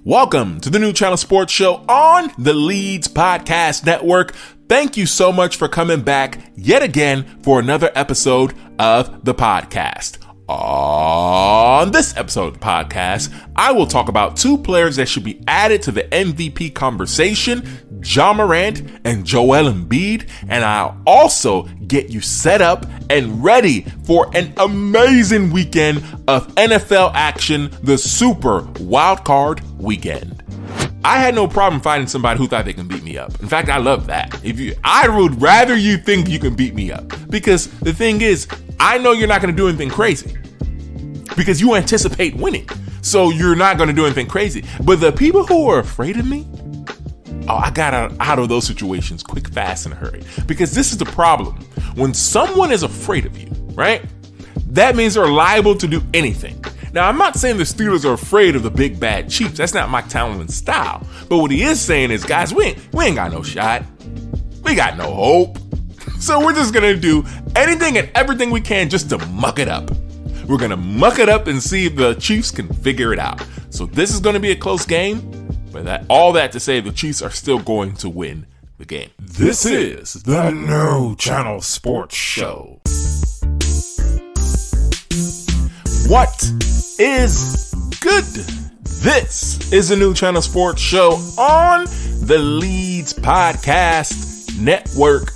Welcome to the NuChannel Sports Show on the Leeds Podcast Network. Thank you so much for coming back yet again for another episode of the podcast. On this episode of the podcast, I will talk about two players that should be added to the MVP conversation, Morant and Joel Embiid, and I'll also get you set up and ready for an amazing weekend of NFL action, the Super Wildcard Weekend. I had no problem finding somebody who thought they can beat me up. In fact, I love that. I would rather you think you can beat me up, because the thing is, I know you're not going to do anything crazy because you anticipate winning. So you're not going to do anything crazy. But the people who are afraid of me, I got out of those situations quick, fast, and hurry. Because this is the problem. When someone is afraid of you, right? That means they're liable to do anything. Now, I'm not saying the Steelers are afraid of the big bad Chiefs. That's not Mike Tomlin's style. But what he is saying is, guys, we ain't got no shot. We got no hope. So we're just going to do anything and everything we can just to muck it up. We're going to muck it up and see if the Chiefs can figure it out. So this is going to be a close game. But all that to say, the Chiefs are still going to win the game. This is the NuChannel Sports Show. What is good? This is the NuChannel Sports Show on the Leeds Podcast Network.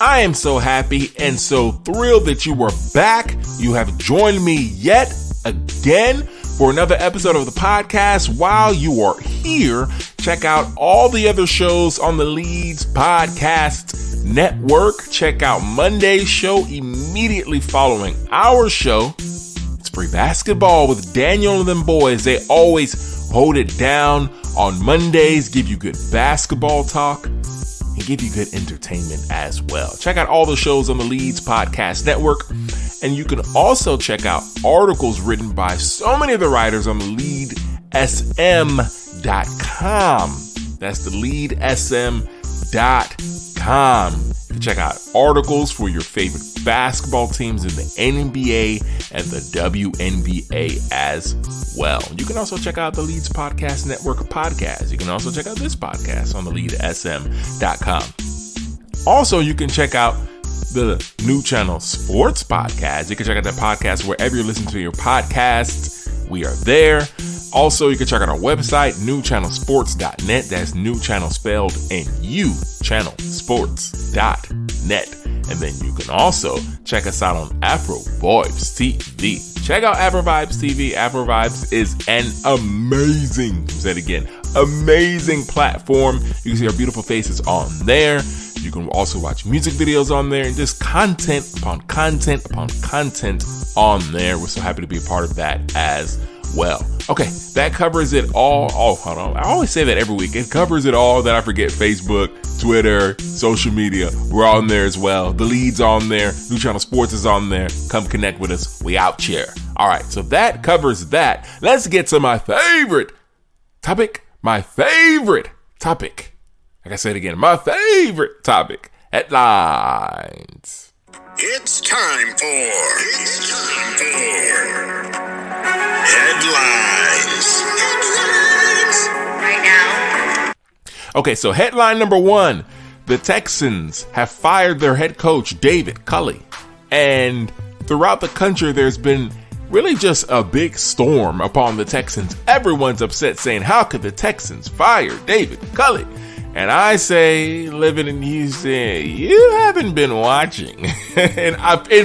I am so happy and so thrilled that you are back. You have joined me yet again for another episode of the podcast. While you are here, check out all the other shows on the Leeds Podcast Network. Check out Monday's show immediately following our show. It's free basketball with Daniel and them boys. They always hold it down on Mondays, give you good basketball talk, and give you good entertainment as well. Check out all the shows on the Leeds Podcast Network. And you can also check out articles written by so many of the writers on the leadsm.com. That's the leadsm.com. You can check out articles for your favorite basketball teams in the NBA and the WNBA as well. You can also check out the Leeds Podcast Network podcast. You can also check out this podcast on the leadsm.com. Also, you can check out the NuChannel Sports Podcast. You can check out that podcast wherever you listen to your podcasts. We are there. Also, you can check out our website, NuChannelSports.net. That's NuChannel spelled N-U, channelsports.net. And then you can also check us out on Afro Vibes TV. Check out Afro Vibes TV. Afro Vibes is an amazing platform. You can see our beautiful faces on there. You can also watch music videos on there and just content upon content upon content on there. We're so happy to be a part of that as well. Okay, that covers it all. Oh, hold on. I always say that every week. It covers it all. Then I forget Facebook, Twitter, social media. We're on there as well. The Lead's on there. NuChannel Sports is on there. Come connect with us. We out here. All right, so that covers that. Let's get to my favorite topic. Like I said again, my favorite topic, headlines. It's time for headlines. Right now. Okay, so headline number one, the Texans have fired their head coach, David Culley. And throughout the country, there's been really just a big storm upon the Texans. Everyone's upset saying, how could the Texans fire David Culley? And I say, living in Houston, you haven't been watching. and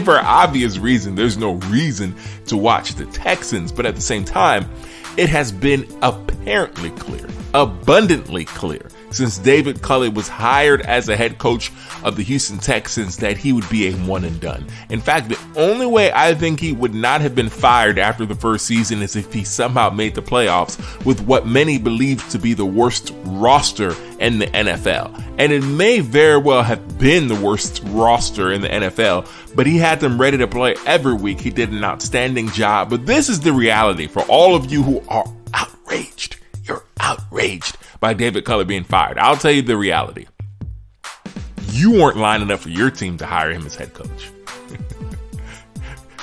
for obvious reason, there's no reason to watch the Texans. But at the same time, it has been apparently clear, abundantly clear, since David Culley was hired as a head coach of the Houston Texans that he would be a one and done. In fact, the only way I think he would not have been fired after the first season is if he somehow made the playoffs with what many believe to be the worst roster in the NFL. And it may very well have been the worst roster in the NFL, but he had them ready to play every week. He did an outstanding job. But this is the reality for all of you who are outraged. You're outraged by David Culley being fired. I'll tell you the reality. You weren't lining up for your team to hire him as head coach.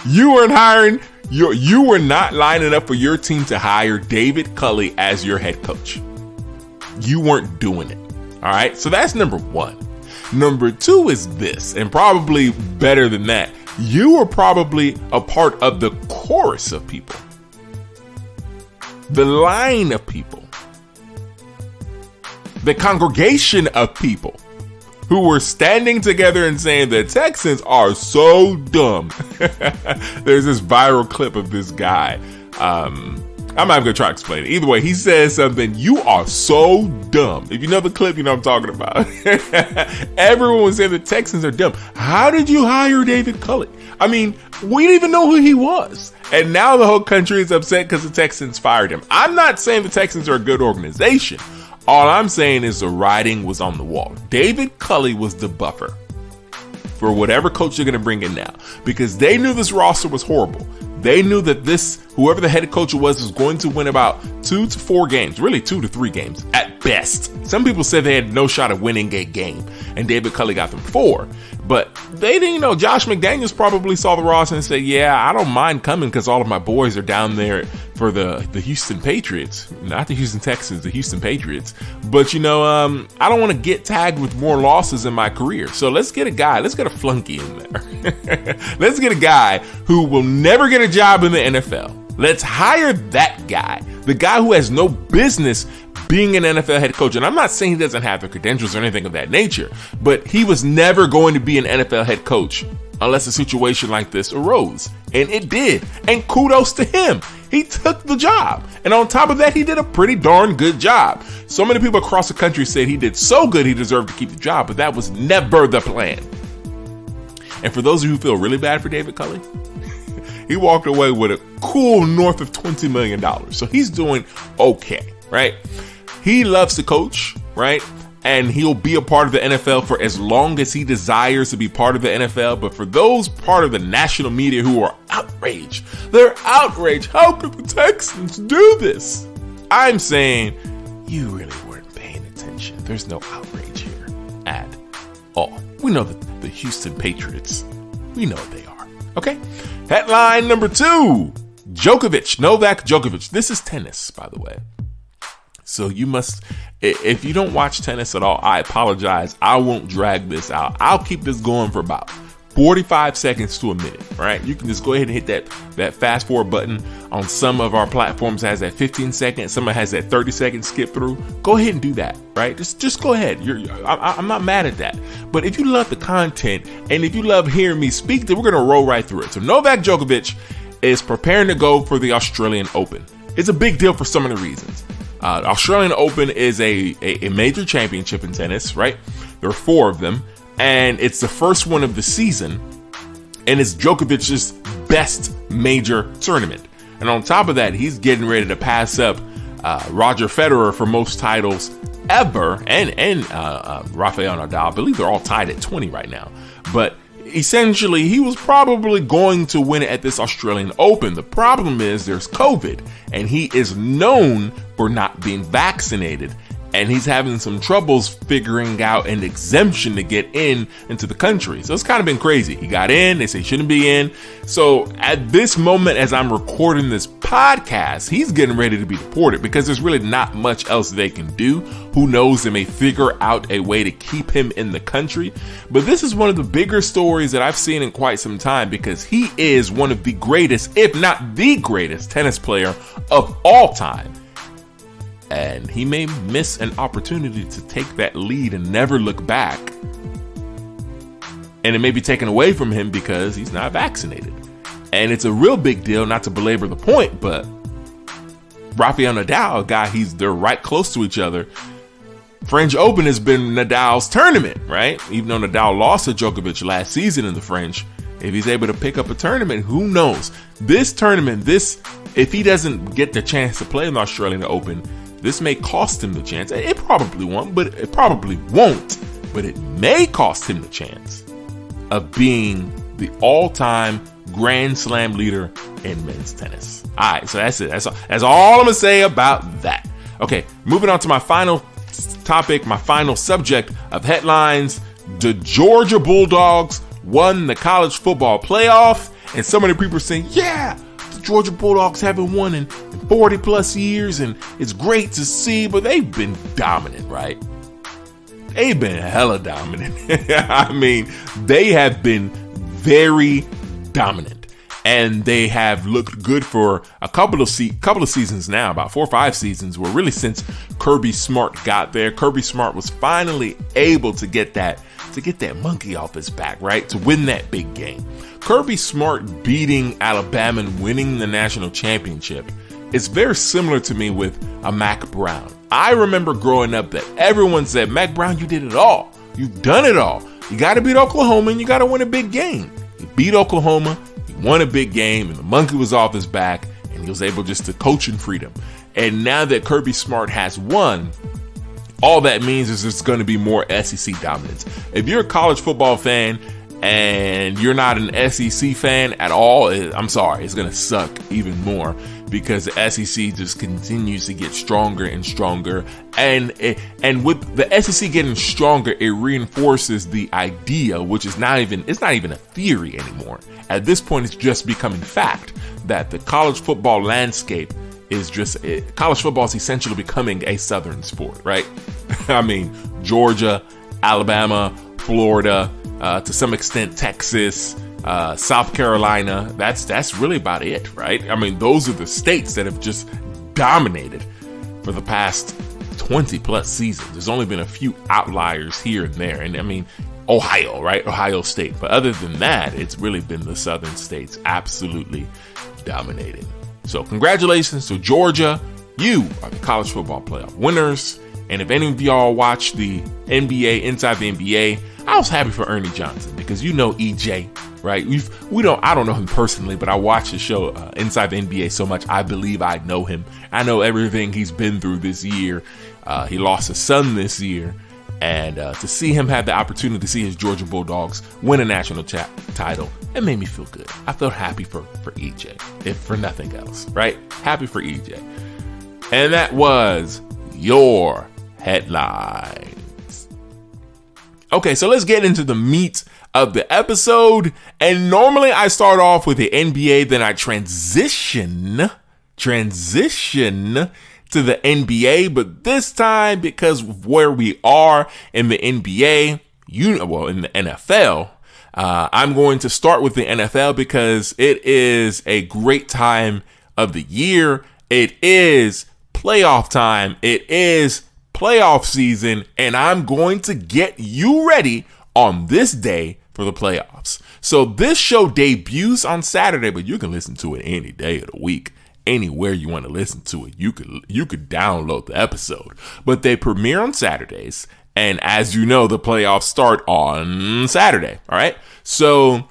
You weren't hiring You were not lining up for your team to hire David Culley as your head coach. You weren't doing it. All right. So that's number one. Number two is this, and probably better than that. You were probably a part of the chorus of people, the line of people, the congregation of people who were standing together and saying the Texans are so dumb. There's this viral clip of this guy. I'm not even gonna try to explain it. Either way, he says something, you are so dumb. If you know the clip, you know what I'm talking about. Everyone was saying the Texans are dumb. How did you hire David Culley? I mean, we didn't even know who he was. And now the whole country is upset because the Texans fired him. I'm not saying the Texans are a good organization. All I'm saying is the writing was on the wall. David Culley was the buffer for whatever coach you're going to bring in now, because they knew this roster was horrible. They knew that whoever the head coach was going to win about 2 to 4 games, really 2 to 3 games at best. Some people said they had no shot of winning a game, and David Culley got them 4. But they didn't know. Josh McDaniels probably saw the roster and said, yeah, I don't mind coming because all of my boys are down there for the Houston Patriots. Not the Houston Texans, the Houston Patriots. But, I don't want to get tagged with more losses in my career. So let's get a guy. Let's get a flunky in there. Let's get a guy who will never get a job in the NFL. Let's hire that guy. The guy who has no business being an NFL head coach. And I'm not saying he doesn't have the credentials or anything of that nature, but he was never going to be an NFL head coach unless a situation like this arose. And it did. And kudos to him. He took the job. And on top of that, he did a pretty darn good job. So many people across the country said he did so good he deserved to keep the job, but that was never the plan. And for those of you who feel really bad for David Culley, he walked away with a cool north of $20 million. So he's doing okay, right? He loves to coach, right? And he'll be a part of the NFL for as long as he desires to be part of the NFL. But for those part of the national media who are outraged, they're outraged. How could the Texans do this? I'm saying you really weren't paying attention. There's no outrage here at all. We know that the Houston Patriots, we know what they are. Okay. Headline number 2, Novak Djokovic. This is tennis, by the way. So you must, if you don't watch tennis at all, I apologize. I won't drag this out. I'll keep this going for about 45 seconds to a minute, right? You can just go ahead and hit that fast forward button. On some of our platforms has that 15 seconds. Some has that 30 second skip through. Go ahead and do that, right? Just go ahead. I'm not mad at that. But if you love the content and if you love hearing me speak, then we're going to roll right through it. So Novak Djokovic is preparing to go for the Australian Open. It's a big deal for so many reasons. Australian Open is a major championship in tennis, right? There are 4 of them, and it's the first one of the season, and it's Djokovic's best major tournament. And on top of that, he's getting ready to pass up Roger Federer for most titles ever, and Rafael Nadal. I believe they're all tied at 20 right now. But essentially, he was probably going to win it at this Australian Open. The problem is there's COVID, and he is known for not being vaccinated, and he's having some troubles figuring out an exemption to get into the country. So it's kind of been crazy. He got in, they say he shouldn't be in. So at this moment, as I'm recording this podcast, he's getting ready to be deported because there's really not much else they can do. Who knows, they may figure out a way to keep him in the country. But this is one of the bigger stories that I've seen in quite some time, because he is one of the greatest, if not the greatest, tennis player of all time. And he may miss an opportunity to take that lead and never look back. And it may be taken away from him because he's not vaccinated. And it's a real big deal, not to belabor the point, but Rafael Nadal, a guy, they're right close to each other. French Open has been Nadal's tournament, right? Even though Nadal lost to Djokovic last season in the French, if he's able to pick up a tournament, who knows? This tournament, if he doesn't get the chance to play in the Australian Open, this may cost him the chance. It probably won't, but it may cost him the chance of being the all-time Grand Slam leader in men's tennis. All right, so that's it. That's all I'm going to say about that. Okay, moving on to my final topic, my final subject of headlines. The Georgia Bulldogs won the college football playoff, and so many people are saying, yeah, the Georgia Bulldogs haven't won in 40 plus years, and it's great to see, but they've been dominant, right? They've been hella dominant. I mean, they have been very dominant. And they have looked good for a couple of seasons now, about 4 or 5 seasons, where really since Kirby Smart got there, Kirby Smart was finally able to get that monkey off his back, right? To win that big game. Kirby Smart beating Alabama and winning the national championship is very similar to me with a Mac Brown. I remember growing up that everyone said, Mac Brown, you did it all. You've done it all. You got to beat Oklahoma and you got to win a big game. You beat Oklahoma. Won a big game, and the monkey was off his back, and he was able just to coach in freedom. And now that Kirby Smart has won, all that means is there's going to be more SEC dominance. If you're a college football fan and you're not an SEC fan at all, I'm sorry, it's going to suck even more, because the SEC just continues to get stronger and stronger. And with the SEC getting stronger, it reinforces the idea, which is it's not even a theory anymore. At this point, it's just becoming fact that the college football landscape is college football is essentially becoming a Southern sport, right? I mean, Georgia, Alabama, Florida, to some extent, Texas, South Carolina, that's really about it, right? I mean, those are the states that have just dominated for the past 20 plus seasons. There's only been a few outliers here and there. And I mean, Ohio, right? Ohio State. But other than that, it's really been the southern states absolutely dominating. So congratulations to Georgia. You are the college football playoff winners. And if any of y'all watch the NBA, Inside the NBA, I was happy for Ernie Johnson, because you know EJ, right? I don't know him personally, but I watch the show Inside the NBA so much, I believe I know him. I know everything he's been through this year. He lost a son this year. And to see him have the opportunity to see his Georgia Bulldogs win a national title, it made me feel good. I felt happy for EJ, if for nothing else, right? Happy for EJ. And that was your headlines. Okay, so let's get into the meat of the episode. And normally I start off with the NBA, then I transition to the NBA, but this time, because of where we are in the NBA, in the NFL, I'm going to start with the NFL because it is a great time of the year. It is playoff time. It is playoff season, and I'm going to get you ready on this day for the playoffs. So this show debuts on Saturday, but you can listen to it any day of the week. Anywhere you want to listen to it, you could download the episode. But they premiere on Saturdays, and as you know, the playoffs start on Saturday. All right. So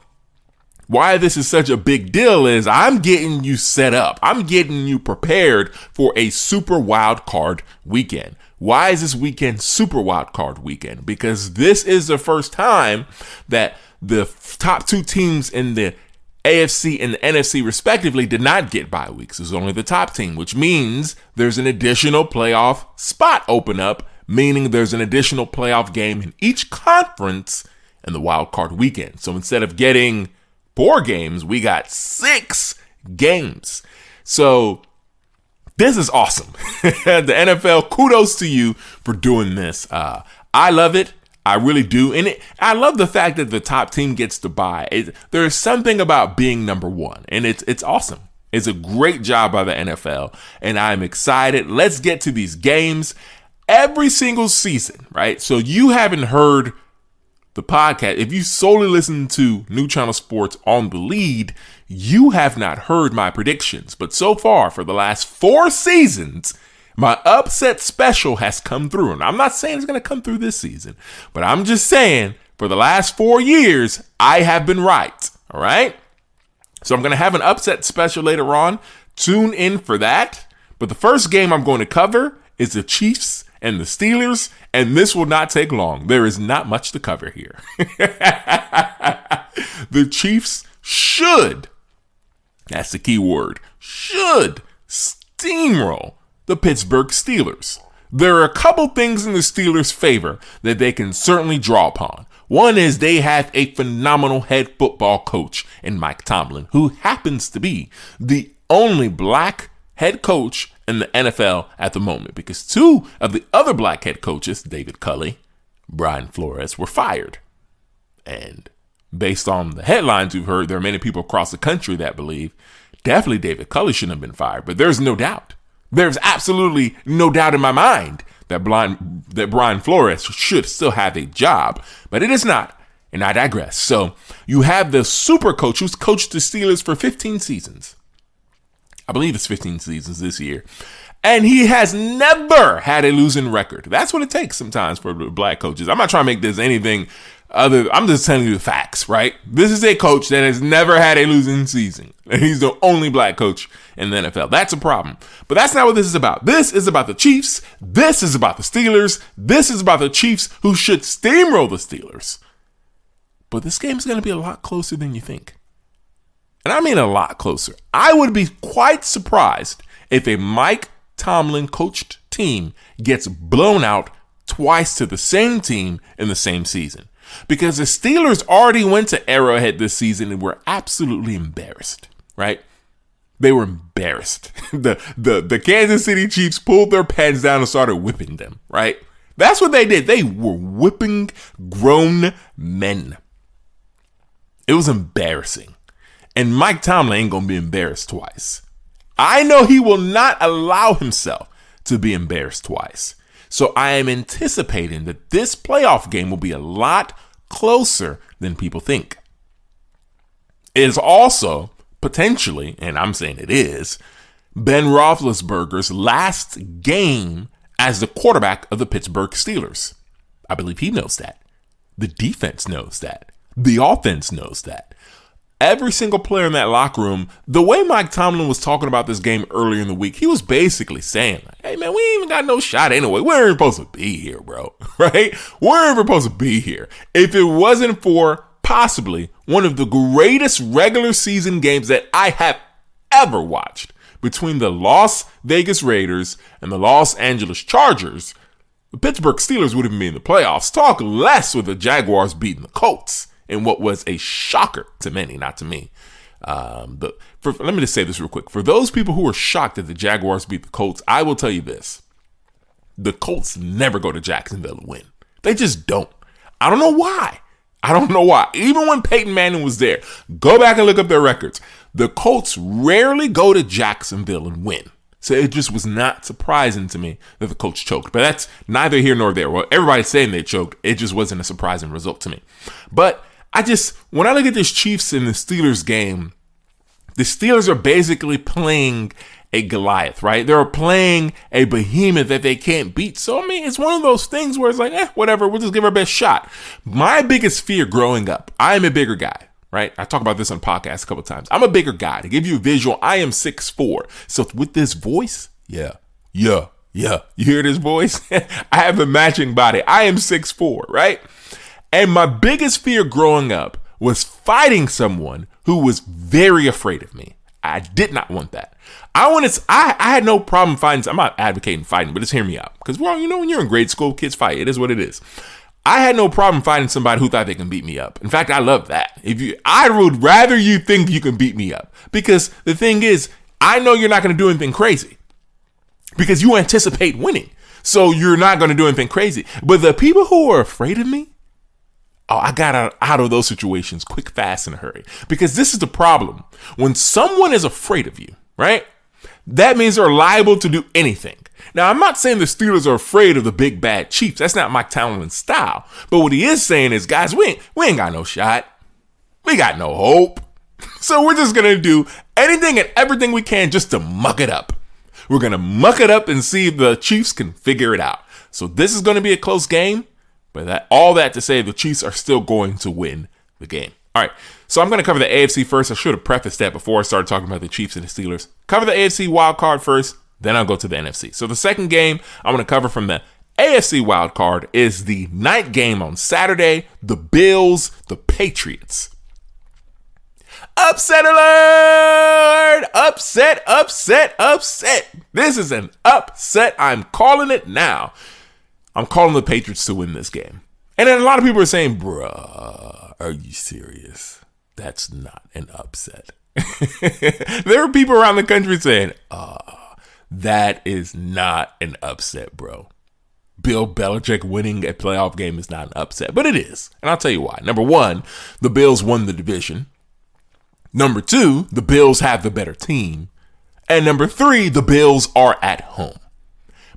why this is such a big deal is I'm getting you set up. I'm getting you prepared for a super wild card weekend. Why is this weekend super wild card weekend? Because this is the first time that the top two teams in the AFC and the NFC respectively did not get bye weeks. It was only the top team, which means there's an additional playoff spot open up, meaning there's an additional playoff game in each conference in the wild card weekend. So instead of getting 4 games, we got 6 games. So this is awesome. The NFL, kudos to you for doing this. I love it. I really do. And I love the fact that the top team gets to bye. There's something about being number one, and it's awesome. It's a great job by the NFL, and I'm excited. Let's get to these games every single season, right? So you haven't heard the podcast. If you solely listen to NuChannel Sports on the lead, you have not heard my predictions. But so far, for the last 4 seasons, my upset special has come through. And I'm not saying it's going to come through this season, but I'm just saying for the last 4 years, I have been right. All right. So I'm going to have an upset special later on. Tune in for that. But the first game I'm going to cover is the Chiefs and the Steelers. And this will not take long. There is not much to cover here. The Chiefs should, that's the key word, should steamroll the Pittsburgh Steelers. There are a couple things in the Steelers' favor that they can certainly draw upon. One is they have a phenomenal head football coach in Mike Tomlin, who happens to be the only black head coach in the NFL at the moment, because two of the other black head coaches, David Culley, Brian Flores, were fired. And based on the headlines we've heard, there are many people across the country that believe definitely David Culley shouldn't have been fired. But there's no doubt. There's absolutely no doubt in my mind that Brian Flores should still have a job. But it is not. And I digress. So you have the super coach who's coached the Steelers for 15 seasons. I believe it's 15 seasons this year. And he has never had a losing record. That's what it takes sometimes for black coaches. I'm not trying to make this anything other. I'm just telling you the facts, right? This is a coach that has never had a losing season. And he's the only black coach in the NFL. That's a problem. But that's not what this is about. This is about the Chiefs. This is about the Steelers. This is about the Chiefs, who should steamroll the Steelers. But this game is going to be a lot closer than you think. And I mean a lot closer. I would be quite surprised if a Mike Tomlin coached team gets blown out twice to the same team in the same season. Because the Steelers already went to Arrowhead this season and were absolutely embarrassed, right? They were embarrassed. The Kansas City Chiefs pulled their pants down and started whipping them, right? That's what they did. They were whipping grown men. It was embarrassing. And Mike Tomlin ain't going to be embarrassed twice. I know he will not allow himself to be embarrassed twice. So I am anticipating that this playoff game will be a lot closer than people think. It is also potentially, and I'm saying it is, Ben Roethlisberger's last game as the quarterback of the Pittsburgh Steelers. I believe he knows that. The defense knows that. The offense knows that. Every single player in that locker room, the way Mike Tomlin was talking about this game earlier in the week, he was basically saying, hey, man, we ain't even got no shot anyway. We ain't supposed to be here, bro. Right? We're even supposed to be here. If it wasn't for possibly one of the greatest regular season games that I have ever watched between the Las Vegas Raiders and the Los Angeles Chargers, the Pittsburgh Steelers wouldn't even be in the playoffs. Talk less with the Jaguars beating the Colts in what was a shocker to many, not to me. Let me just say this real quick. For those people who are shocked that the Jaguars beat the Colts, I will tell you this. The Colts never go to Jacksonville and win. They just don't. I don't know why. Even when Peyton Manning was there, go back and look up their records. The Colts rarely go to Jacksonville and win. So it just was not surprising to me that the Colts choked. But that's neither here nor there. Well, everybody's saying they choked. It just wasn't a surprising result to me. But when I look at this Chiefs and the Steelers game, the Steelers are basically playing a Goliath, right? They're playing a behemoth that they can't beat. So, I mean, it's one of those things where it's like, whatever, we'll just give our best shot. My biggest fear growing up, I'm a bigger guy, right? I talk about this on podcasts a couple of times. I'm a bigger guy. To give you a visual, I am 6'4". So with this voice, yeah. You hear this voice? I have a matching body. I am 6'4", right? And my biggest fear growing up was fighting someone who was very afraid of me. I did not want that. I had no problem fighting. I'm not advocating fighting, but just hear me out. Because, well, when you're in grade school, kids fight. It is what it is. I had no problem fighting somebody who thought they can beat me up. In fact, I love that. I would rather you think you can beat me up. Because the thing is, I know you're not going to do anything crazy. Because you anticipate winning. So you're not going to do anything crazy. But the people who are afraid of me, I got out of those situations quick, fast, in a hurry. Because this is the problem. When someone is afraid of you, right? That means they're liable to do anything. Now, I'm not saying the Steelers are afraid of the big bad Chiefs. That's not Mike Tomlin's style. But what he is saying is, guys, we ain't got no shot. We got no hope. So we're just going to do anything and everything we can just to muck it up. We're going to muck it up and see if the Chiefs can figure it out. So this is going to be a close game. But all that to say, the Chiefs are still going to win the game. All right, so I'm going to cover the AFC first. I should have prefaced that before I started talking about the Chiefs and the Steelers. Cover the AFC wild card first, then I'll go to the NFC. So the second game I'm going to cover from the AFC wild card is the night game on Saturday, the Bills, the Patriots. Upset alert! Upset. This is an upset. I'm calling it now. I'm calling the Patriots to win this game. And then a lot of people are saying, bruh, are you serious? That's not an upset. There are people around the country saying, that is not an upset, bro. Bill Belichick winning a playoff game is not an upset, but it is. And I'll tell you why. Number one, the Bills won the division. Number two, the Bills have the better team. And number three, the Bills are at home.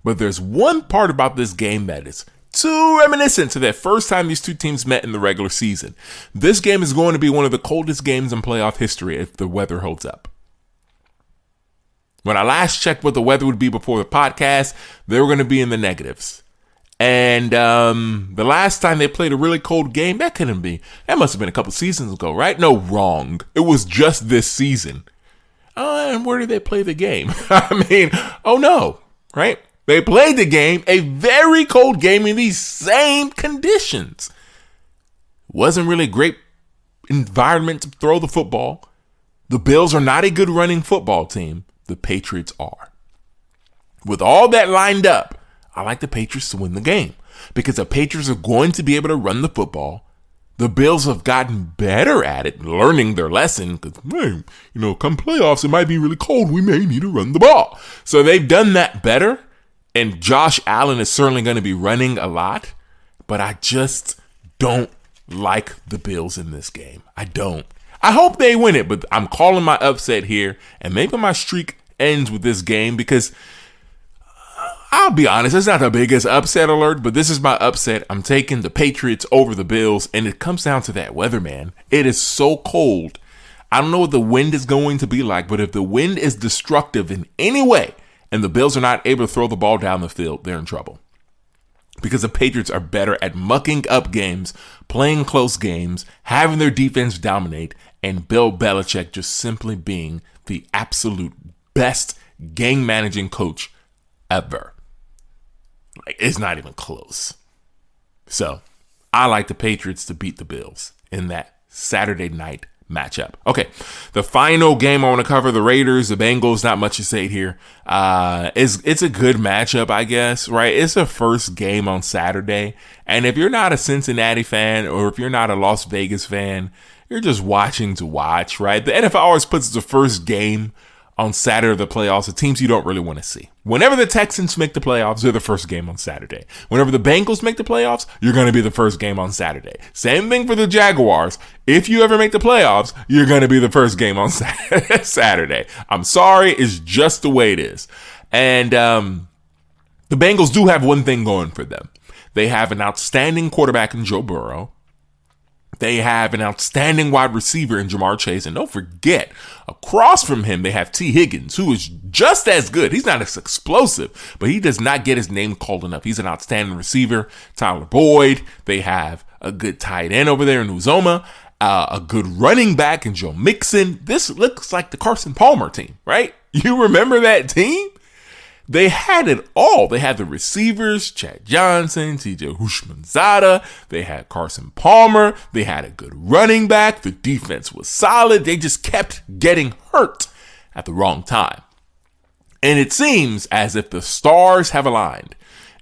But there's one part about this game that is too reminiscent to that first time these two teams met in the regular season. This game is going to be one of the coldest games in playoff history if the weather holds up. When I last checked what the weather would be before the podcast, they were going to be in the negatives. And the last time they played a really cold game, that must have been a couple seasons ago, right? No, wrong. It was just this season. And where did they play the game? I mean, oh no, right? They played the game, a very cold game in these same conditions. Wasn't really a great environment to throw the football. The Bills are not a good running football team. The Patriots are. With all that lined up, I like the Patriots to win the game because the Patriots are going to be able to run the football. The Bills have gotten better at it, learning their lesson because, come playoffs, it might be really cold. We may need to run the ball. So they've done that better. And Josh Allen is certainly going to be running a lot, but I just don't like the Bills in this game. I don't. I hope they win it, but I'm calling my upset here, and maybe my streak ends with this game because I'll be honest, it's not the biggest upset alert, but this is my upset. I'm taking the Patriots over the Bills, and it comes down to that weather, man. It is so cold. I don't know what the wind is going to be like, but if the wind is destructive in any way, and the Bills are not able to throw the ball down the field, they're in trouble. Because the Patriots are better at mucking up games, playing close games, having their defense dominate, and Bill Belichick just simply being the absolute best game managing coach ever. Like, it's not even close. So, I like the Patriots to beat the Bills in that Saturday night matchup. Okay, the final game I want to cover, the Raiders, the Bengals, not much to say here. It's a good matchup, I guess, right? It's a first game on Saturday. And if you're not a Cincinnati fan or if you're not a Las Vegas fan, you're just watching to watch, right? The NFL always puts the first game on Saturday of the playoffs, the teams you don't really want to see. Whenever the Texans make the playoffs, they're the first game on Saturday. Whenever the Bengals make the playoffs, you're going to be the first game on Saturday. Same thing for the Jaguars. If you ever make the playoffs, you're going to be the first game on Saturday. I'm sorry, it's just the way it is. And the Bengals do have one thing going for them. They have an outstanding quarterback in Joe Burrow. They have an outstanding wide receiver in Jamar Chase. And don't forget, across from him, they have T. Higgins, who is just as good. He's not as explosive, but he does not get his name called enough. He's an outstanding receiver. Tyler Boyd. They have a good tight end over there in Uzoma. A good running back in Joe Mixon. This looks like the Carson Palmer team, right? You remember that team? They had it all. They had the receivers, Chad Johnson, TJ Houshmandzadeh. They had Carson Palmer. They had a good running back. The defense was solid. They just kept getting hurt at the wrong time. And it seems as if the stars have aligned.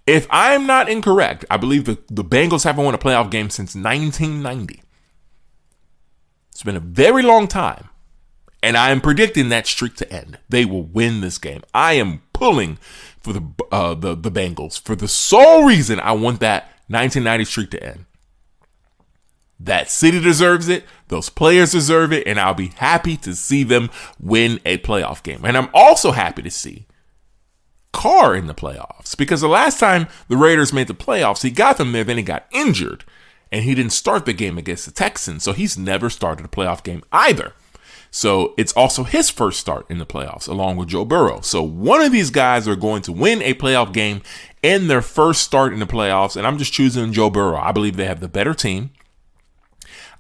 If I'm not incorrect, I believe the Bengals haven't won a playoff game since 1990. It's been a very long time. And I am predicting that streak to end. They will win this game. I am pulling for the Bengals for the sole reason I want that 1990 streak to end. That city deserves it. Those players deserve it. And I'll be happy to see them win a playoff game. And I'm also happy to see Carr in the playoffs. Because the last time the Raiders made the playoffs, he got them there, then he got injured. And he didn't start the game against the Texans. So he's never started a playoff game either. So it's also his first start in the playoffs, along with Joe Burrow. So one of these guys are going to win a playoff game in their first start in the playoffs. And I'm just choosing Joe Burrow. I believe they have the better team.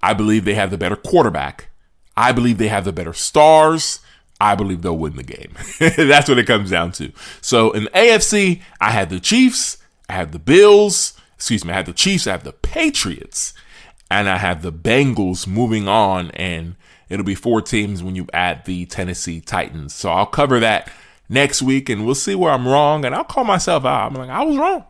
I believe they have the better quarterback. I believe they have the better stars. I believe they'll win the game. That's what it comes down to. So in the AFC, I have the Chiefs. I have the Bills. I have the Chiefs. I have the Patriots. And I have the Bengals moving on. And it'll be 4 teams when you add the Tennessee Titans. So I'll cover that next week, and we'll see where I'm wrong. And I'll call myself out. I'm like, I was wrong.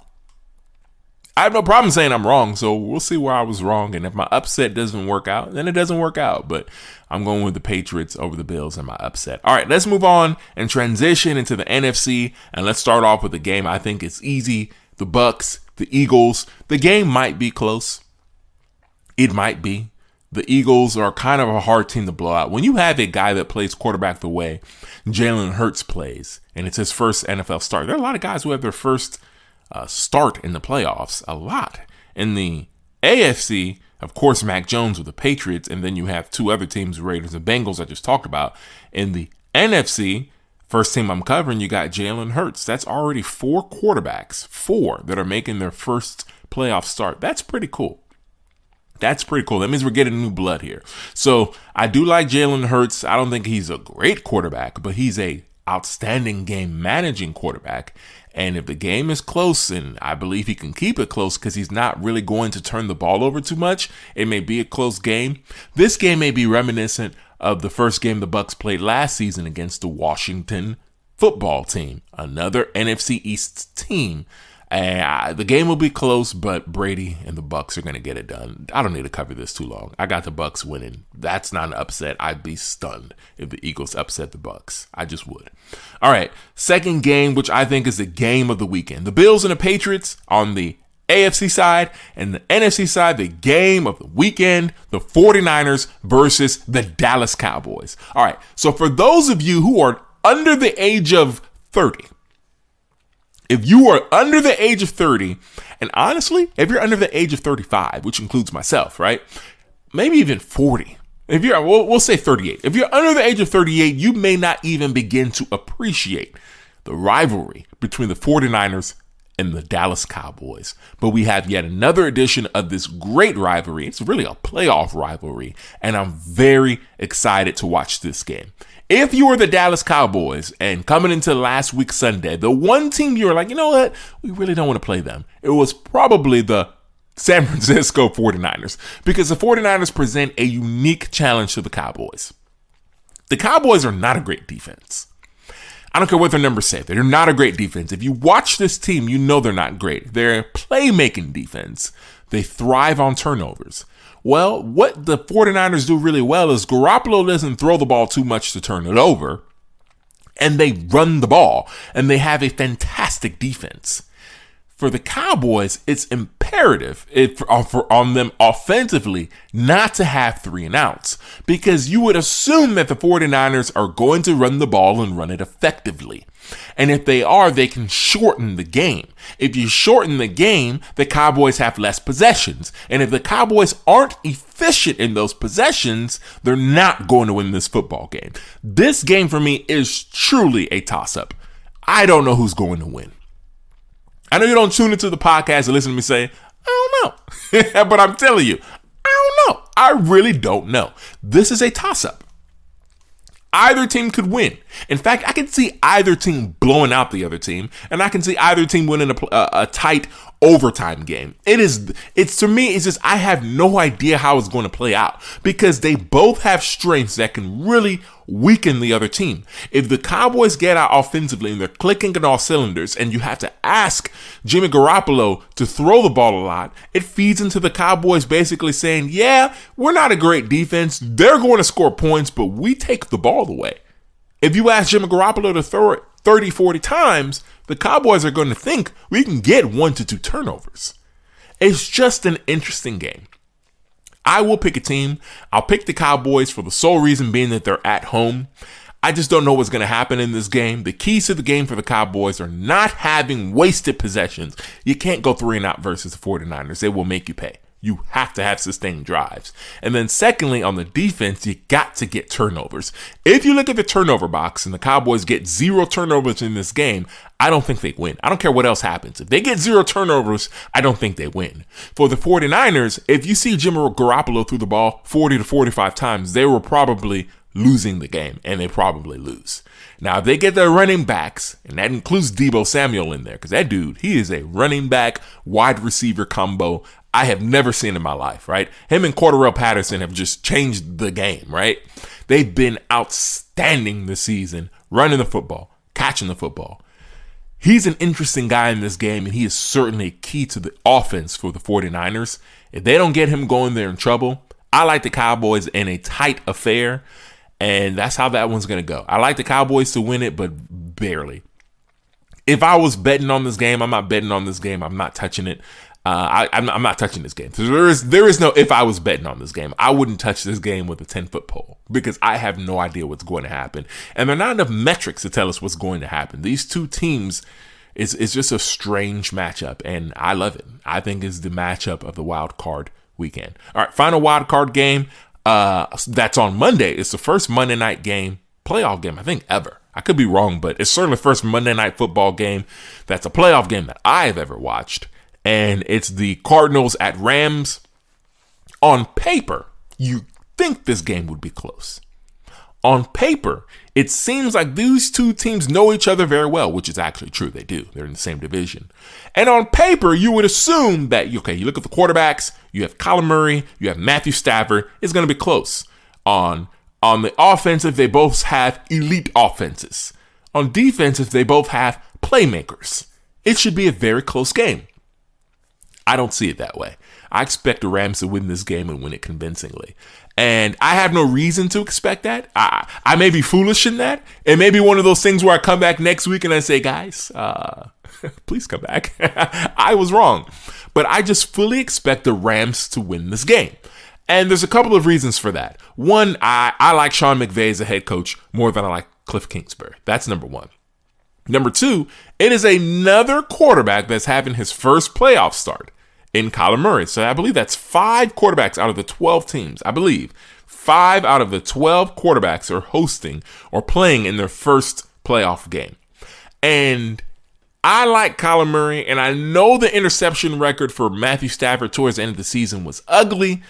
I have no problem saying I'm wrong, so we'll see where I was wrong. And if my upset doesn't work out, then it doesn't work out. But I'm going with the Patriots over the Bills in my upset. All right, let's move on and transition into the NFC. And let's start off with a game I think is easy. The Bucks, the Eagles. The game might be close. It might be. The Eagles are kind of a hard team to blow out. When you have a guy that plays quarterback the way Jalen Hurts plays, and it's his first NFL start, there are a lot of guys who have their first start in the playoffs, a lot. In the AFC, of course, Mac Jones with the Patriots, and then you have two other teams, Raiders and Bengals, I just talked about. In the NFC, first team I'm covering, you got Jalen Hurts. That's already four quarterbacks, that are making their first playoff start. That's pretty cool. That's pretty cool. That means we're getting new blood here. So I do like Jalen Hurts. I don't think he's a great quarterback, but he's a outstanding game managing quarterback. And if the game is close, and I believe he can keep it close because he's not really going to turn the ball over too much, it may be a close game. This game may be reminiscent of the first game the Bucs played last season against the Washington football team, another NFC East team. The game will be close, but Brady and the Bucs are going to get it done. I don't need to cover this too long. I got the Bucs winning. That's not an upset. I'd be stunned if the Eagles upset the Bucs. I just would. All right, second game, which I think is the game of the weekend. The Bills and the Patriots on the AFC side, and the NFC side, the game of the weekend, the 49ers versus the Dallas Cowboys. All right, so for those of you who are under the age of 30, if you are under the age of 30, and honestly, if you're under the age of 35, which includes myself, right? Maybe even 40. If you're, we'll say 38. If you're under the age of 38, you may not even begin to appreciate the rivalry between the 49ers and the Dallas Cowboys. But we have yet another edition of this great rivalry. It's really a playoff rivalry, and I'm very excited to watch this game. If you were the Dallas Cowboys and coming into last week Sunday, the one team you were like, you know what, we really don't want to play them, it was probably the San Francisco 49ers, because the 49ers present a unique challenge to the Cowboys. The Cowboys are not a great defense. I don't care what their numbers say. They're not a great defense. If you watch this team, you know they're not great. They're a playmaking defense. They thrive on turnovers. Well, what the 49ers do really well is Garoppolo doesn't throw the ball too much to turn it over, and they run the ball, and they have a fantastic defense. For the Cowboys, it's imperative on them offensively not to have 3 and outs, because you would assume that the 49ers are going to run the ball and run it effectively. And if they are, they can shorten the game. If you shorten the game, the Cowboys have less possessions. And if the Cowboys aren't efficient in those possessions, they're not going to win this football game. This game for me is truly a toss-up. I don't know who's going to win. I know you don't tune into the podcast and listen to me say, I don't know. But I'm telling you, I don't know. I really don't know. This is a toss-up. Either team could win. In fact, I can see either team blowing out the other team, and I can see either team winning a tight overtime game. It's to me, it's just, I have no idea how it's going to play out, because they both have strengths that can really weaken the other team. If the Cowboys get out offensively and they're clicking on all cylinders, and you have to ask Jimmy Garoppolo to throw the ball a lot, it feeds into the Cowboys basically saying, yeah, we're not a great defense. They're going to score points, but we take the ball away. If you ask Jimmy Garoppolo to throw it 30, 40 times, the Cowboys are going to think we can get 1 to 2 turnovers. It's just an interesting game. I will pick a team. I'll pick the Cowboys for the sole reason being that they're at home. I just don't know what's going to happen in this game. The keys to the game for the Cowboys are not having wasted possessions. You can't go 3 and out versus the 49ers. They will make you pay. You have to have sustained drives. And then secondly, on the defense, you got to get turnovers. If you look at the turnover box and the Cowboys get 0 turnovers in this game, I don't think they win. I don't care what else happens. If they get 0 turnovers, I don't think they win. For the 49ers, if you see Jimmy Garoppolo threw the ball 40 to 45 times, they were probably losing the game, and they probably lose. Now, if they get their running backs, and that includes Deebo Samuel in there, because that dude, he is a running back, wide receiver combo I have never seen in my life, right? Him and Cordarrelle Patterson have just changed the game, right? They've been outstanding this season, running the football, catching the football. He's an interesting guy in this game, and he is certainly key to the offense for the 49ers. If they don't get him going, they're in trouble. I like the Cowboys in a tight affair, and that's how that one's going to go. I like the Cowboys to win it, but barely. If I was betting on this game, I'm not betting on this game. I'm not touching it. I'm not touching this game. So there is no if I was betting on this game. I wouldn't touch this game with a 10-foot pole because I have no idea what's going to happen. And there are not enough metrics to tell us what's going to happen. These two teams is just a strange matchup, and I love it. I think it's the matchup of the wild card weekend. All right, final wild card game. That's on Monday. It's the first Monday night game, playoff game, I think, ever. I could be wrong, but it's certainly the first Monday night football game that's a playoff game that I have ever watched. And it's the Cardinals at Rams. On paper, you think this game would be close. On paper, it seems like these two teams know each other very well, which is actually true. They do. They're in the same division. And on paper, you would assume that, you look at the quarterbacks, you have Kyler Murray, you have Matthew Stafford. It's going to be close. On the offensive, they both have elite offenses. On defensive, they both have playmakers. It should be a very close game. I don't see it that way. I expect the Rams to win this game and win it convincingly. And I have no reason to expect that. I may be foolish in that. It may be one of those things where I come back next week and I say, guys, please come back. I was wrong. But I just fully expect the Rams to win this game. And there's a couple of reasons for that. One, I like Sean McVay as a head coach more than I like Cliff Kingsbury. That's number one. Number two, it is another quarterback that's having his first playoff start in Kyler Murray. So I believe that's 5 quarterbacks out of the 12 teams. I believe 5 out of the 12 quarterbacks are hosting or playing in their first playoff game. And I like Kyler Murray, and I know the interception record for Matthew Stafford towards the end of the season was ugly.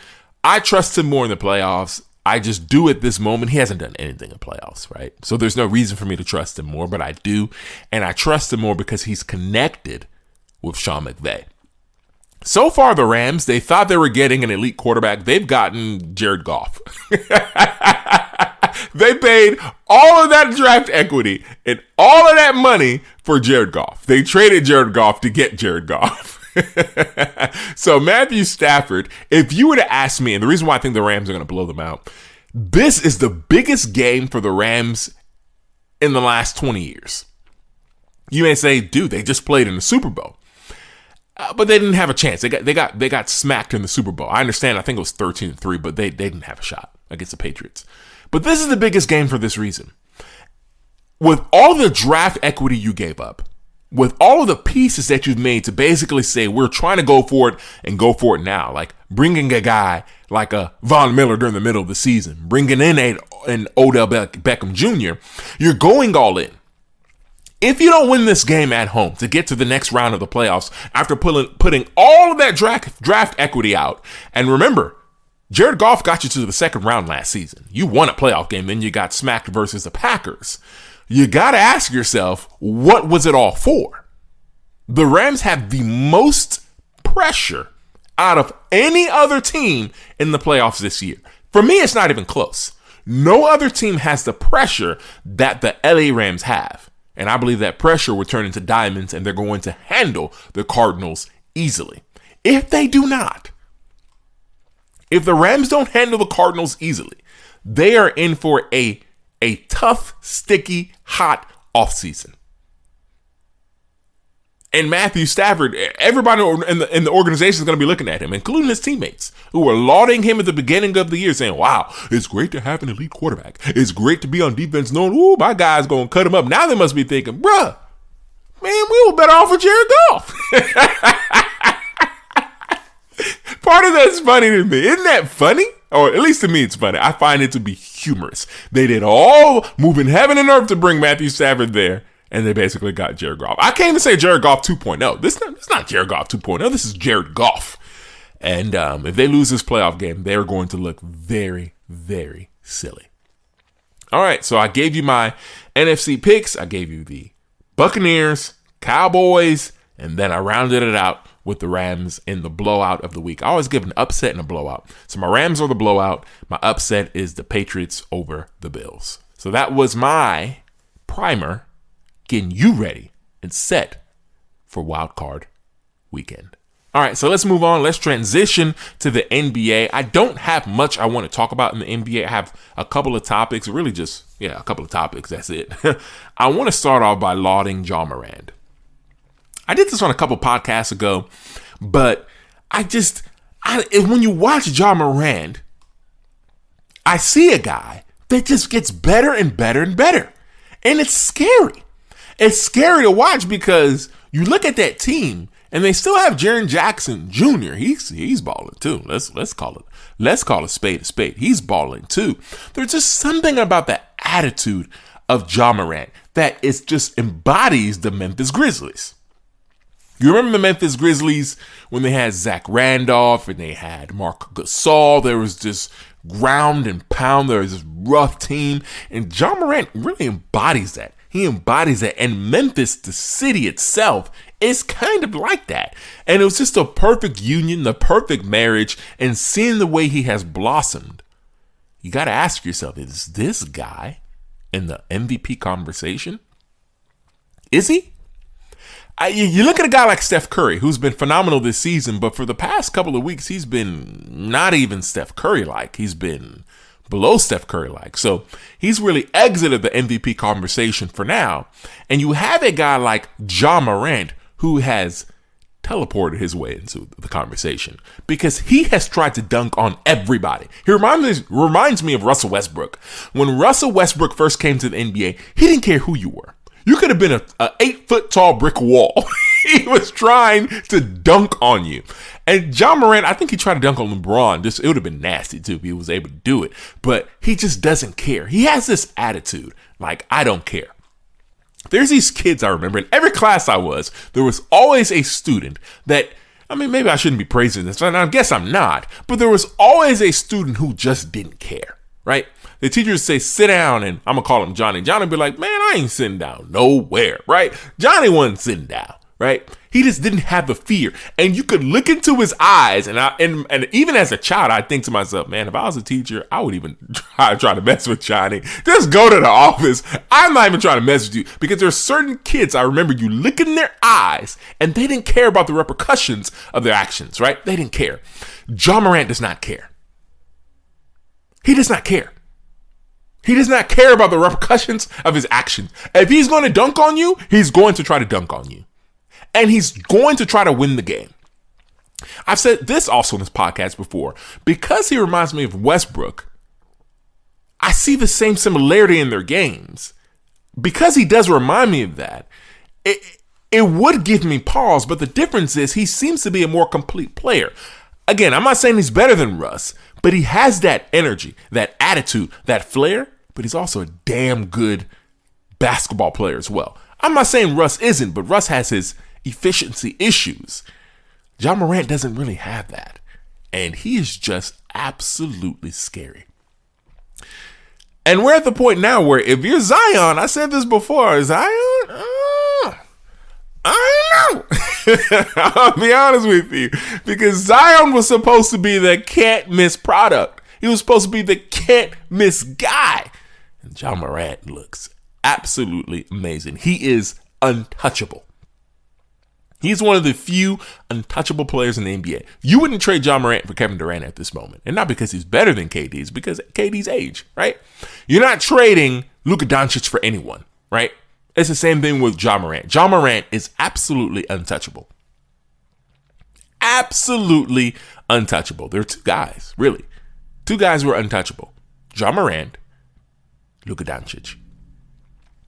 I trust him more in the playoffs. I just do at this moment. He hasn't done anything in playoffs, right? So there's no reason for me to trust him more, but I do. And I trust him more because he's connected with Sean McVay. So far, the Rams, they thought they were getting an elite quarterback. They've gotten Jared Goff. They paid all of that draft equity and all of that money for Jared Goff. They traded Jared Goff to get Jared Goff. So Matthew Stafford, if you were to ask me, and the reason why I think the Rams are going to blow them out, this is the biggest game for the Rams in the last 20 years. You may say, dude, they just played in the Super Bowl. But they didn't have a chance. They got smacked in the Super Bowl. I understand. I think it was 13-3, but they didn't have a shot against the Patriots. But this is the biggest game for this reason. With all the draft equity you gave up, with all of the pieces that you've made to basically say we're trying to go for it and go for it now, like bringing a guy like a Von Miller during the middle of the season, bringing in an Odell Beckham Jr., you're going all in. If you don't win this game at home to get to the next round of the playoffs after putting all of that draft equity out, and remember, Jared Goff got you to the second round last season. You won a playoff game, then you got smacked versus the Packers. You got to ask yourself, what was it all for? The Rams have the most pressure out of any other team in the playoffs this year. For me, it's not even close. No other team has the pressure that the LA Rams have. And I believe that pressure will turn into diamonds and they're going to handle the Cardinals easily. If they do not, if the Rams don't handle the Cardinals easily, they are in for a tough, sticky, hot offseason. And Matthew Stafford, everybody in the organization is going to be looking at him, including his teammates, who were lauding him at the beginning of the year, saying, wow, it's great to have an elite quarterback. It's great to be on defense knowing, ooh, my guy's going to cut him up. Now they must be thinking, bruh, man, we were better off with Jared Goff. Part of that's funny to me. Isn't that funny? Or at least to me, it's funny. I find it to be humorous. They did all moving heaven and earth to bring Matthew Stafford there, and they basically got Jared Goff. I can't even say Jared Goff 2.0. This is not Jared Goff 2.0. This is Jared Goff. And if they lose this playoff game, they are going to look very, very silly. All right, so I gave you my NFC picks. I gave you the Buccaneers, Cowboys, and then I rounded it out with the Rams in the blowout of the week. I always give an upset and a blowout. So my Rams are the blowout. My upset is the Patriots over the Bills. So that was my primer, getting you ready and set for wild card weekend. All right, so let's move on. Let's transition to the NBA. I don't have much I want to talk about in the NBA. I have a couple of topics, really just, a couple of topics. That's it. I want to start off by lauding Ja Morant. I did this on a couple podcasts ago, but when you watch Ja Morant, I see a guy that just gets better and better and better. And it's scary. It's scary to watch because you look at that team and they still have Jaren Jackson Jr. He's balling too. Let's call a spade a spade. He's balling too. There's just something about the attitude of Ja Morant that just embodies the Memphis Grizzlies. You remember the Memphis Grizzlies when they had Zach Randolph and they had Marc Gasol? There was this ground and pound. There was this rough team. And Ja Morant really embodies that. He embodies that. And Memphis, the city itself, is kind of like that. And it was just a perfect union, the perfect marriage. And seeing the way he has blossomed, you got to ask yourself, is this guy in the MVP conversation? Is he? You look at a guy like Steph Curry, who's been phenomenal this season, but for the past couple of weeks, he's been not even Steph Curry-like. He's been below Steph Curry-like. So he's really exited the MVP conversation for now. And you have a guy like Ja Morant who has teleported his way into the conversation because he has tried to dunk on everybody. He reminds me of Russell Westbrook. When Russell Westbrook first came to the NBA, he didn't care who you were. You could have been an 8-foot tall brick wall. He was trying to dunk on you. And Ja Morant, I think he tried to dunk on LeBron. It would have been nasty too if he was able to do it. But he just doesn't care. He has this attitude like, I don't care. There's these kids I remember in every class I was, there was always a student that, maybe I shouldn't be praising this, and I guess I'm not, but there was always a student who just didn't care, right? The teacher would say, sit down, and I'm going to call him Johnny. Johnny would be like, man, I ain't sitting down nowhere, right? Johnny wasn't sitting down, right? He just didn't have the fear. And you could look into his eyes, and even as a child, I'd think to myself, man, if I was a teacher, I would even try to mess with Johnny. Just go to the office. I'm not even trying to mess with you. Because there are certain kids, I remember you look in their eyes, and they didn't care about the repercussions of their actions, right? They didn't care. Ja Morant does not care. He does not care. He does not care about the repercussions of his actions. If he's going to dunk on you, he's going to try to dunk on you. And he's going to try to win the game. I've said this also in this podcast before. Because he reminds me of Westbrook, I see the same similarity in their games. Because he does remind me of that, it would give me pause, but the difference is he seems to be a more complete player. Again, I'm not saying he's better than Russ, but he has that energy, that attitude, that flair, but he's also a damn good basketball player as well. I'm not saying Russ isn't, but Russ has his efficiency issues. Ja Morant doesn't really have that. And he is just absolutely scary. And we're at the point now where if you're Zion, I said this before, Zion, I don't know. I'll be honest with you. Because Zion was supposed to be the can't miss product. He was supposed to be the can't miss guy. And Ja Morant looks absolutely amazing. He is untouchable. He's one of the few untouchable players in the NBA. You wouldn't trade Ja Morant for Kevin Durant at this moment. And not because he's better than KD, it's because KD's age, right? You're not trading Luka Doncic for anyone, right? It's the same thing with Ja Morant. Ja Morant is absolutely untouchable. Absolutely untouchable. There are two guys, really. Two guys who are untouchable. Ja Morant, Luka Doncic.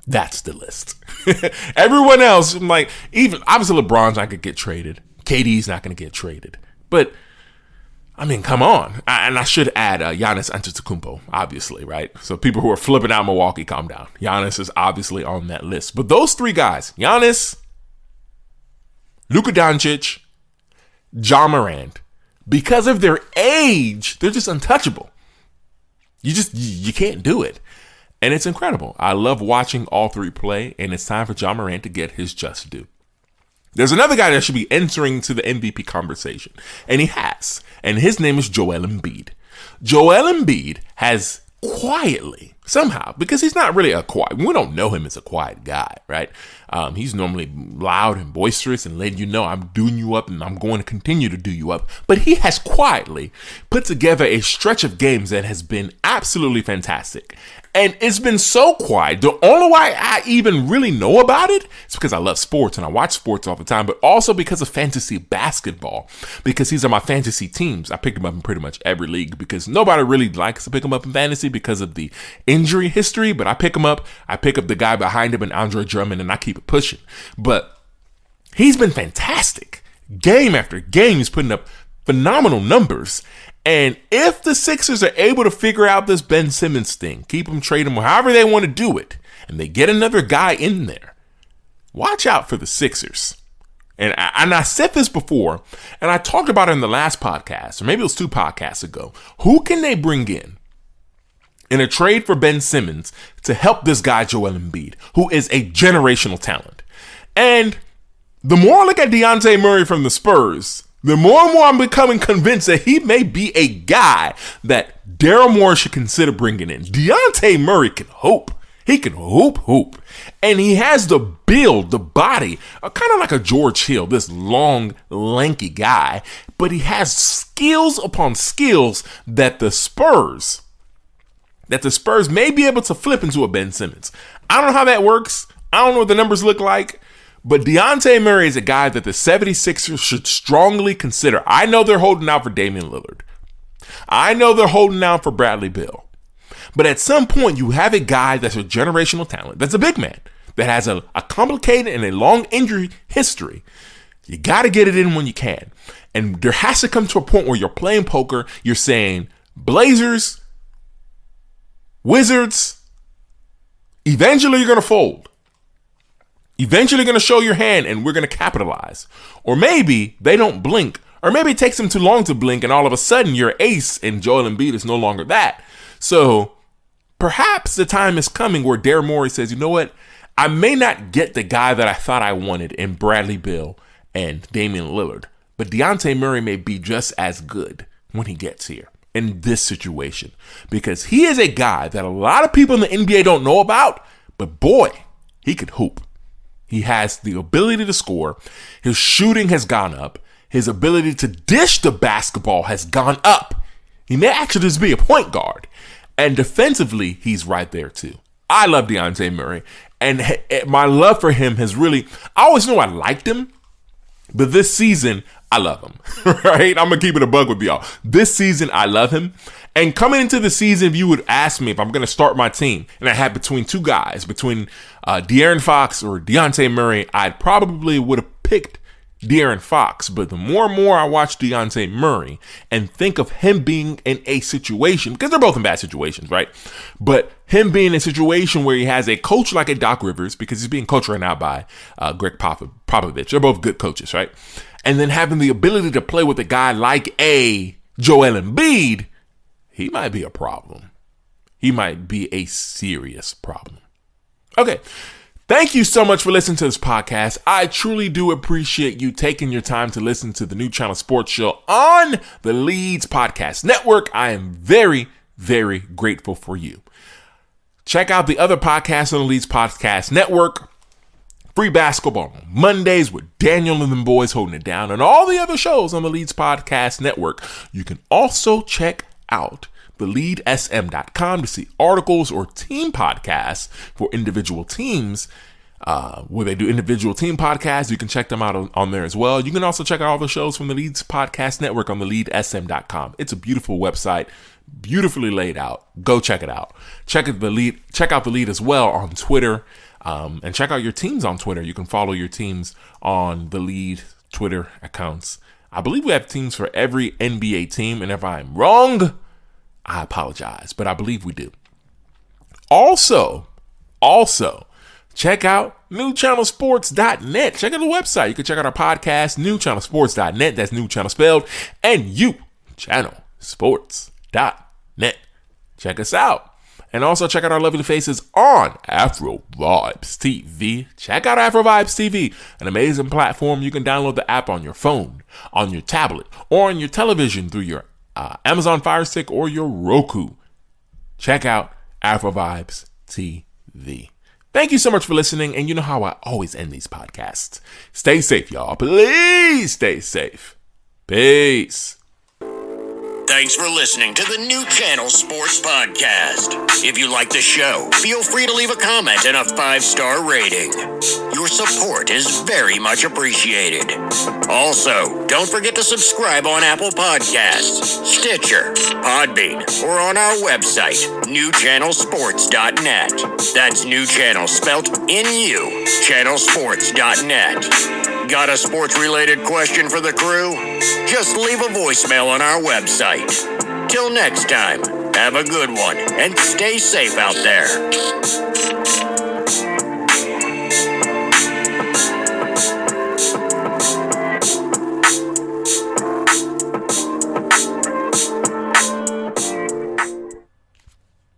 That's the list. Everyone else, I'm like, even obviously LeBron's not going to get traded. KD's not going to get traded. But, come on. And I should add Giannis Antetokounmpo, obviously, right? So people who are flipping out Milwaukee, calm down. Giannis is obviously on that list. But those three guys, Giannis, Luka Doncic, Ja Morant, because of their age, they're just untouchable. You can't do it. And it's incredible. I love watching all three play, and it's time for Ja Morant to get his just due. There's another guy that should be entering to the MVP conversation, and he has, and his name is Joel Embiid. Joel Embiid has quietly, somehow, because he's not really we don't know him as a quiet guy, right? He's normally loud and boisterous and letting you know I'm doing you up and I'm going to continue to do you up. But he has quietly put together a stretch of games that has been absolutely fantastic. And it's been so quiet. The only way I even really know about it is because I love sports and I watch sports all the time, but also because of fantasy basketball, because these are my fantasy teams. I pick them up in pretty much every league because nobody really likes to pick them up in fantasy because of the injury history, but I pick them up. I pick up the guy behind him and Andre Drummond, and I keep it pushing. But he's been fantastic. Game after game, he's putting up phenomenal numbers. And if the Sixers are able to figure out this Ben Simmons thing, keep him, trade him, however they want to do it, and they get another guy in there, watch out for the Sixers. And I said this before, and I talked about it in the last podcast, or maybe it was 2 podcasts ago. Who can they bring in a trade for Ben Simmons to help this guy, Joel Embiid, who is a generational talent? And the more I look at Dejounte Murray from the Spurs, the more and more I'm becoming convinced that he may be a guy that Daryl Morey should consider bringing in. Dejounte Murray can hoop. He can hoop. And he has the build, the body, kind of like a George Hill, this long, lanky guy. But he has skills upon skills that the Spurs may be able to flip into a Ben Simmons. I don't know how that works. I don't know what the numbers look like. But Dejounte Murray is a guy that the 76ers should strongly consider. I know they're holding out for Damian Lillard. I know they're holding out for Bradley Beal. But at some point, you have a guy that's a generational talent, that's a big man, that has a complicated and a long injury history. You got to get it in when you can. And there has to come to a point where you're playing poker. You're saying, Blazers, Wizards, eventually you're going to fold. Eventually going to show your hand and we're going to capitalize. Or maybe they don't blink. Or maybe it takes them too long to blink and all of a sudden your ace and Joel Embiid is no longer that. So perhaps the time is coming where Daryl Morey says, you know what? I may not get the guy that I thought I wanted in Bradley Beal and Damian Lillard. But Dejounte Murray may be just as good when he gets here in this situation. Because he is a guy that a lot of people in the NBA don't know about. But boy, he could hoop. He has the ability to score. His shooting has gone up. His ability to dish the basketball has gone up. He may actually just be a point guard. And defensively, he's right there too. I love Dejounte Murray. And my love for him has really, I always knew I liked him. But this season, I love him. Right? I'm going to keep it a bug with y'all. This season, I love him. And coming into the season, if you would ask me if I'm going to start my team, and I had between 2 guys, between De'Aaron Fox or Dejounte Murray, I probably would have picked De'Aaron Fox. But the more and more I watch Dejounte Murray and think of him being in a situation, because they're both in bad situations, right? But him being in a situation where he has a coach like a Doc Rivers, because he's being coached right now by Greg Popovich. They're both good coaches, right? And then having the ability to play with a guy like a Joel Embiid, he might be a problem. He might be a serious problem. Okay. Thank you so much for listening to this podcast. I truly do appreciate you taking your time to listen to the NuChannel Sports Show on the Leeds Podcast Network. I am very, very grateful for you. Check out the other podcasts on the Leeds Podcast Network. Free Basketball on Mondays with Daniel and them boys holding it down, and all the other shows on the Leeds Podcast Network. You can also check out theleadsm.com to see articles or team podcasts for individual teams where they do individual team podcasts. You can check them out on there as well. You can also check out all the shows from the Leeds Podcast Network on theleadsm.com. It's a beautiful website, beautifully laid out. Go check it out. Check out the lead as well on Twitter, and check out your teams on Twitter. You can follow your teams on the lead Twitter accounts. I believe we have teams for every NBA team, and if I'm wrong, I apologize, but I believe we do. Also, check out NuChannelSports.net. Check out the website. You can check out our podcast, NuChannelSports.net. That's NuChannel spelled, and UChannelSports.net. Check us out. And also check out our lovely faces on Afro Vibes TV. Check out Afro Vibes TV, an amazing platform. You can download the app on your phone, on your tablet, or on your television through your Amazon Fire Stick or your Roku. check out Afro Vibes TV. Thank you so much for listening, and you know how I always end these podcasts. Stay safe, y'all. Please stay safe. Peace. Thanks for listening to the NuChannel Sports Podcast. If you like the show, feel free to leave a comment and a 5-star rating. Your support is very much appreciated. Also, don't forget to subscribe on Apple Podcasts, Stitcher, Podbean, or on our website, NuChannelSports.net. That's NuChannel spelt N-U, channelsports.net. Got a sports-related question for the crew? Just leave a voicemail on our website. Till next time, have a good one and stay safe out there.